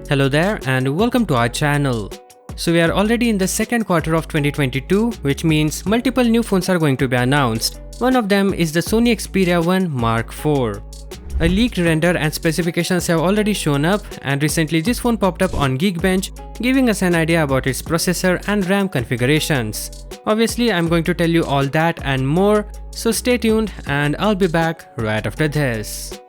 Hello there and welcome to our channel. So we are already in the second quarter of 2022, which means multiple new phones are going to be announced. One of them is the Sony Xperia 1 Mark IV. A leaked render and specifications have already shown up, and recently this phone popped up on Geekbench, giving us an idea about its processor and RAM configurations. Obviously, I'm going to tell you all that and more, so stay tuned and I'll be back right after this.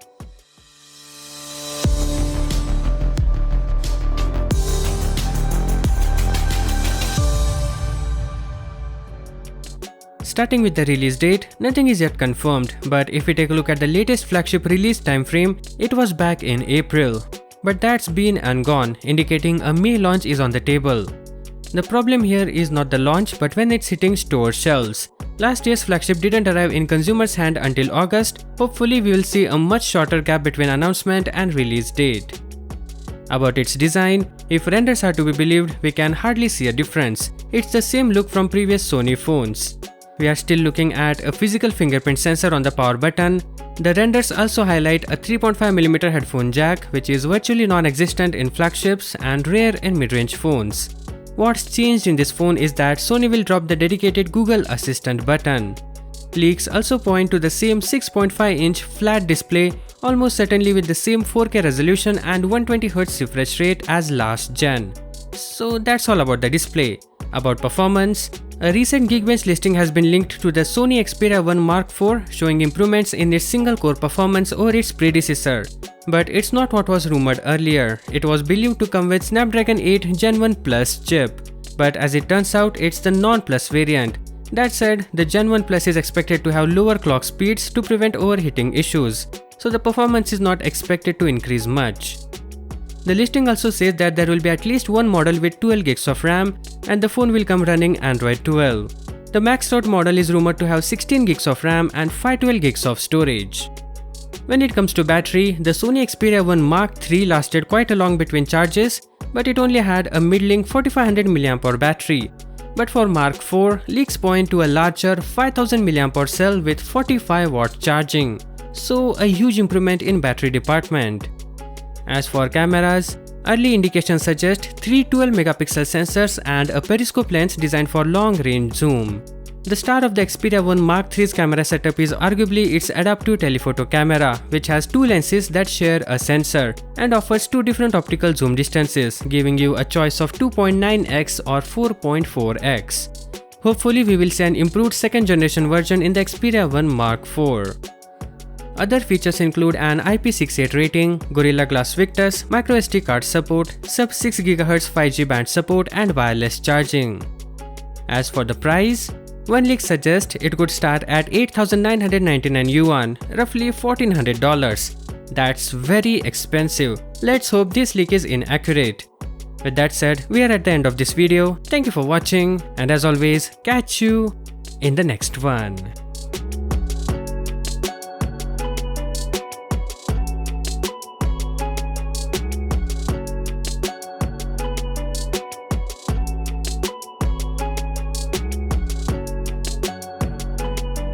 Starting with the release date, nothing is yet confirmed, but if we take a look at the latest flagship release timeframe, it was back in April. But that's been and gone, indicating a May launch is on the table. The problem here is not the launch but when it's hitting store shelves. Last year's flagship didn't arrive in consumers' hand until August. Hopefully we will see a much shorter gap between announcement and release date. About its design, if renders are to be believed, we can hardly see a difference. It's the same look from previous Sony phones. We are still looking at a physical fingerprint sensor on the power button. The renders also highlight a 3.5mm headphone jack, which is virtually non-existent in flagships and rare in mid-range phones. What's changed in this phone is that Sony will drop the dedicated Google Assistant button. Leaks also point to the same 6.5-inch flat display, almost certainly with the same 4K resolution and 120Hz refresh rate as last gen. So that's all about the display. About performance, a recent Geekbench listing has been linked to the Sony Xperia 1 Mark IV, showing improvements in its single-core performance over its predecessor. But it's not what was rumored earlier. It was believed to come with Snapdragon 8 Gen 1 Plus chip. But as it turns out, it's the non-Plus variant. That said, the Gen 1 Plus is expected to have lower clock speeds to prevent overheating issues, so the performance is not expected to increase much. The listing also says that there will be at least one model with 12GB of RAM and the phone will come running Android 12. The maxed out model is rumored to have 16GB of RAM and 512GB of storage. When it comes to battery, the Sony Xperia 1 Mark III lasted quite a long between charges, but it only had a middling 4500 mAh battery. But for Mark IV, leaks point to a larger 5000 mAh cell with 45W charging. So a huge improvement in battery department. As for cameras, early indications suggest 3 12MP sensors and a periscope lens designed for long-range zoom. The star of the Xperia 1 Mark III's camera setup is arguably its adaptive telephoto camera, which has two lenses that share a sensor and offers two different optical zoom distances, giving you a choice of 2.9x or 4.4x. Hopefully we will see an improved second generation version in the Xperia 1 Mark IV. Other features include an IP68 rating, Gorilla Glass Victus, microSD card support, sub 6GHz 5G band support and wireless charging. As for the price, one leak suggests it could start at 8,999 yuan, roughly $1,400. That's very expensive. Let's hope this leak is inaccurate. With that said, we are at the end of this video. Thank you for watching and as always, catch you in the next one.